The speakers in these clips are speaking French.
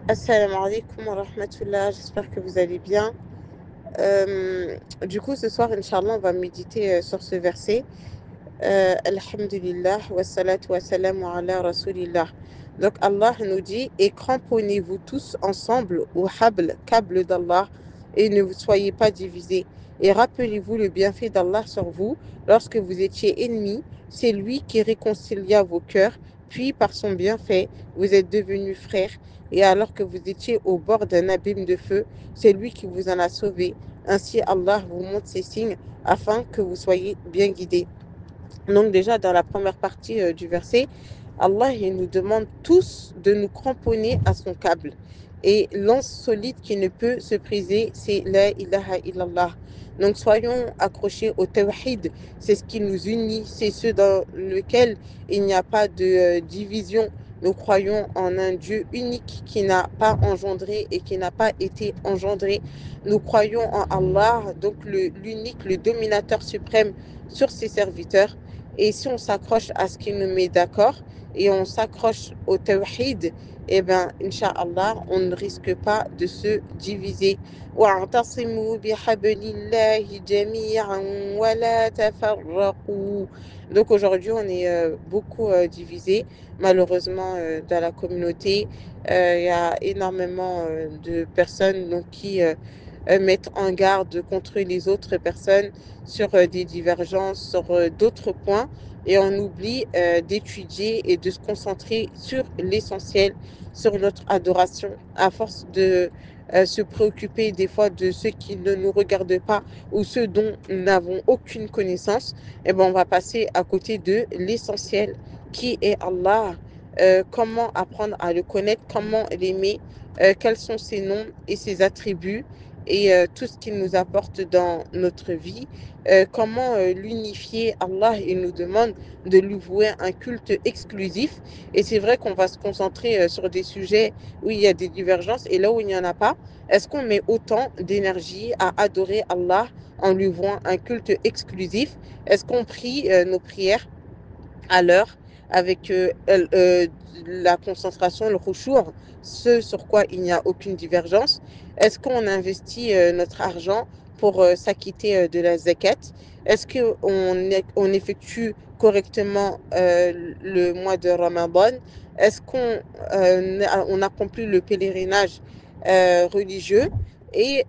Assalamu alaikum wa rahmatullah, j'espère que vous allez bien. Du coup, ce soir, Inch'Allah, on va méditer sur ce verset. Alhamdulillah, wa salatu wa salamu ala rasulillah. Donc, Allah nous dit, et cramponnez-vous tous ensemble au habl, câble d'Allah, et ne vous soyez pas divisés. Et rappelez-vous le bienfait d'Allah sur vous lorsque vous étiez ennemis. C'est lui qui réconcilia vos cœurs, puis par son bienfait, vous êtes devenus frères. Et alors que vous étiez au bord d'un abîme de feu, c'est lui qui vous en a sauvés. Ainsi, Allah vous montre ses signes afin que vous soyez bien guidés. Donc déjà, dans la première partie du verset, Allah il nous demande tous de nous cramponner à son câble. Et l'anse solide qui ne peut se briser, c'est la ilaha illallah. Donc soyons accrochés au tawhid, c'est ce qui nous unit, c'est ce dans lequel il n'y a pas de division. Nous croyons en un Dieu unique qui n'a pas engendré et qui n'a pas été engendré. Nous croyons en Allah, donc l'unique, le dominateur suprême sur ses serviteurs. Et si on s'accroche à ce qui nous met d'accord et on s'accroche au tawhid, eh bien, Inch'Allah, on ne risque pas de se diviser. وَاعْتَصِمُوا بِحَبْلِ اللَّهِ جَمِيعًا وَلَا تَفَرَّقُوا. Donc aujourd'hui, on est beaucoup divisés. Malheureusement, dans la communauté, il y a énormément de personnes donc, qui mettre en garde contre les autres personnes sur des divergences, sur d'autres points, et on oublie d'étudier et de se concentrer sur l'essentiel, sur notre adoration, à force de se préoccuper des fois de ceux qui ne nous regardent pas ou ceux dont nous n'avons aucune connaissance, et ben on va passer à côté de l'essentiel qui est Allah. Comment apprendre à le connaître, comment l'aimer, quels sont ses noms et ses attributs, et tout ce qu'il nous apporte dans notre vie, comment l'unifier. Allah, il nous demande de lui vouer un culte exclusif. Et c'est vrai qu'on va se concentrer sur des sujets où il y a des divergences et là où il n'y en a pas. Est-ce qu'on met autant d'énergie à adorer Allah en lui vouant un culte exclusif? Est-ce qu'on prie nos prières à l'heure avec la concentration, le khushu', ce sur quoi il n'y a aucune divergence? Est-ce qu'on investit notre argent pour s'acquitter de la zakat? Est-ce qu'on effectue correctement le mois de Ramadan? Est-ce qu'on accomplit le pèlerinage religieux? Et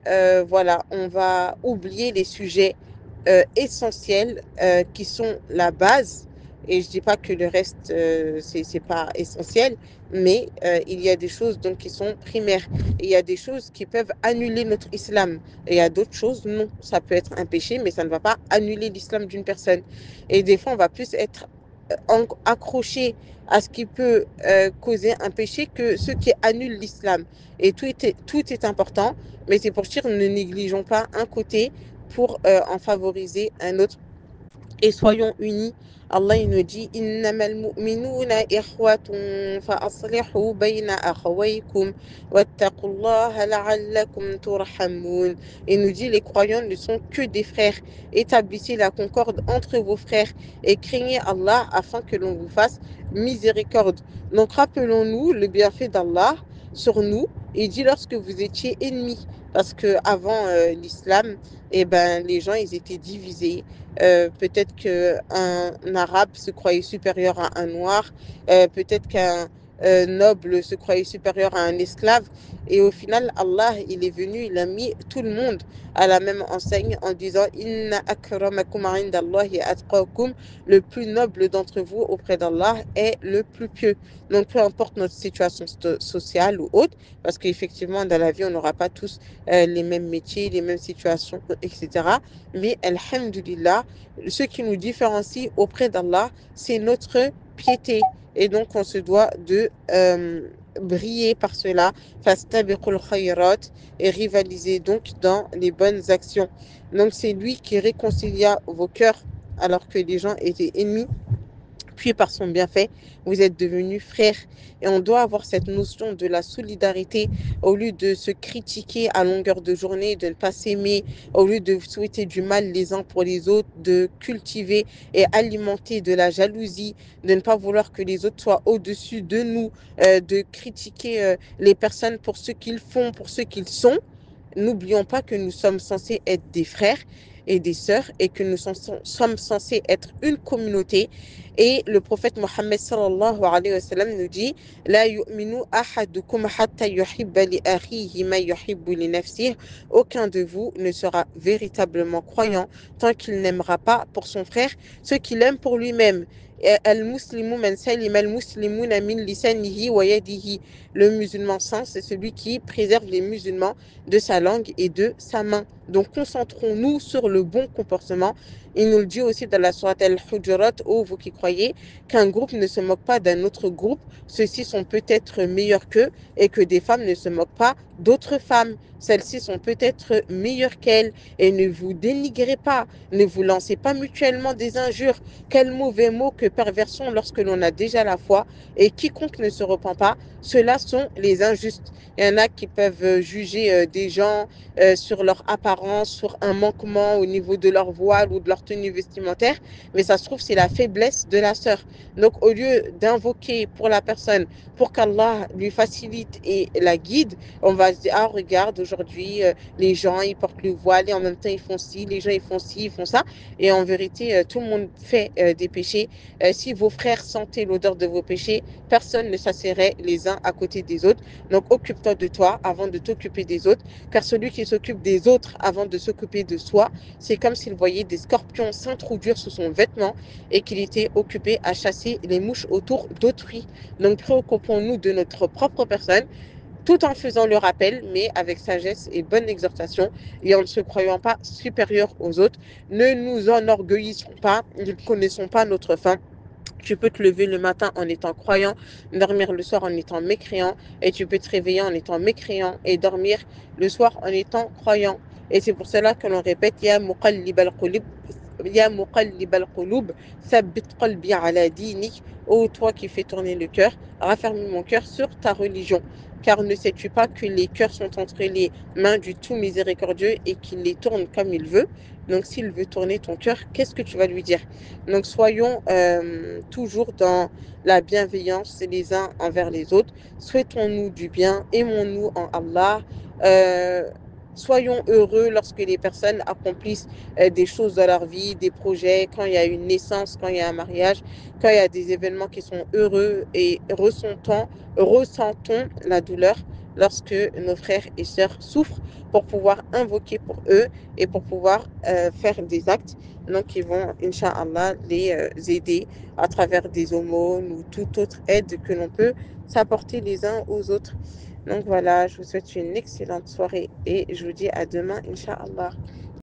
voilà, on va oublier les sujets essentiels qui sont la base. Et je dis pas que le reste, c'est pas essentiel, mais il y a des choses donc qui sont primaires. Et il y a des choses qui peuvent annuler notre islam. Et il y a d'autres choses, non. Ça peut être un péché, mais ça ne va pas annuler l'islam d'une personne. Et des fois, on va plus être accroché à ce qui peut causer un péché que ce qui annule l'islam. Et tout est important, mais c'est pour dire ne négligeons pas un côté pour en favoriser un autre et soyons unis. Allah il nous dit innamal mu'minuna ikhwatun fa aslihu bayna akhawaykum wattaqullaha la'allakum turhamun. Il nous dit les croyants ne sont que des frères. Établissez la concorde entre vos frères et craignez Allah afin que l'on vous fasse miséricorde. Donc rappelons-nous le bienfait d'Allah sur nous. Il dit lorsque vous étiez ennemis, parce que avant l'islam, eh ben, les gens ils étaient divisés. Peut-être qu'un arabe se croyait supérieur à un noir, peut-être qu'un noble se croyait supérieur à un esclave. Et au final, Allah, il est venu, il a mis tout le monde à la même enseigne en disant Inna akramakum indallahi atqakum, le plus noble d'entre vous auprès d'Allah est le plus pieux. Donc, peu importe notre situation sociale ou autre, parce qu'effectivement, dans la vie, on n'aura pas tous les mêmes métiers, les mêmes situations, etc. Mais, alhamdulillah, ce qui nous différencie auprès d'Allah, c'est notre piété. Et donc, on se doit de briller par cela, fastabiqul khayrat, et rivaliser donc dans les bonnes actions. Donc, c'est lui qui réconcilia vos cœurs alors que les gens étaient ennemis. puis par son bienfait, vous êtes devenus frères. Et on doit avoir cette notion de la solidarité au lieu de se critiquer à longueur de journée, de ne pas s'aimer, au lieu de souhaiter du mal les uns pour les autres, de cultiver et alimenter de la jalousie, de ne pas vouloir que les autres soient au-dessus de nous, de critiquer les personnes pour ce qu'ils font, pour ce qu'ils sont. N'oublions pas que nous sommes censés être des frères et des sœurs et que nous sommes censés être une communauté. Et le prophète Mohammed sallallahu alayhi wa sallam nous dit La yu'minu ahadukum hatta yuhibba li akhihi ma yuhibbu li nafsihi. Aucun de vous ne sera véritablement croyant tant qu'il n'aimera pas pour son frère ce qu'il aime pour lui-même. Al-muslimu man salima al-muslimuna min lisanihi wa yadihi. Le musulman saint, c'est celui qui préserve les musulmans de sa langue et de sa main. Donc concentrons-nous sur le bon comportement. Il nous le dit aussi dans la sourate Al-Hujurat, ô vous qui croyez, qu'un groupe ne se moque pas d'un autre groupe, ceux-ci sont peut-être meilleurs qu'eux, et que des femmes ne se moquent pas d'autres femmes. Celles-ci sont peut-être meilleures qu'elles, et ne vous dénigrez pas, ne vous lancez pas mutuellement des injures. Quel mauvais mot que perversion lorsque l'on a déjà la foi, et quiconque ne se repent pas, ceux-là sont les injustes. Il y en a qui peuvent juger des gens sur leur apparence, sur un manquement au niveau de leur voile ou de leur tenue vestimentaire, mais ça se trouve, c'est la faiblesse de la sœur. Donc, au lieu d'invoquer pour la personne, pour qu'Allah lui facilite et la guide, on va se dire, ah, regarde, aujourd'hui, les gens, ils portent le voile et en même temps, ils font ci, les gens, ils font ci, ils font ça. Et en vérité, tout le monde fait des péchés. Si vos frères sentaient l'odeur de vos péchés, personne ne s'assierait les uns à côté des autres. Donc, occupe-toi de toi avant de t'occuper des autres, car celui qui s'occupe des autres avant de s'occuper de soi, c'est comme s'il voyait des scorpions s'introduire sous son vêtement et qu'il était occupé à chasser les mouches autour d'autrui. Donc, préoccupons-nous de notre propre personne, tout en faisant le rappel, mais avec sagesse et bonne exhortation, et en ne se croyant pas supérieurs aux autres. Ne nous enorgueillissons pas, ne connaissons pas notre fin. Tu peux te lever le matin en étant croyant, dormir le soir en étant mécréant, et tu peux te réveiller en étant mécréant et dormir le soir en étant croyant. Et c'est pour cela que l'on répète Ya muqallib al-qulub, Ya muqallib al-qulub, thabbit qalbi ala dinik. Ô toi qui fais tourner le cœur, raffermis mon cœur sur ta religion. Car ne sais-tu pas que les cœurs sont entre les mains du tout miséricordieux et qu'il les tourne comme il veut? Donc s'il veut tourner ton cœur, qu'est-ce que tu vas lui dire? Donc soyons toujours dans la bienveillance les uns envers les autres. Souhaitons-nous du bien, aimons-nous en Allah. Euh, Soyons heureux lorsque les personnes accomplissent des choses dans leur vie, des projets, quand il y a une naissance, quand il y a un mariage, quand il y a des événements qui sont heureux et ressentons la douleur lorsque nos frères et sœurs souffrent pour pouvoir invoquer pour eux et pour pouvoir faire des actes donc ils vont, Inch'Allah, les aider à travers des aumônes ou toute autre aide que l'on peut s'apporter les uns aux autres. Donc voilà, je vous souhaite une excellente soirée et je vous dis à demain, Inch'Allah.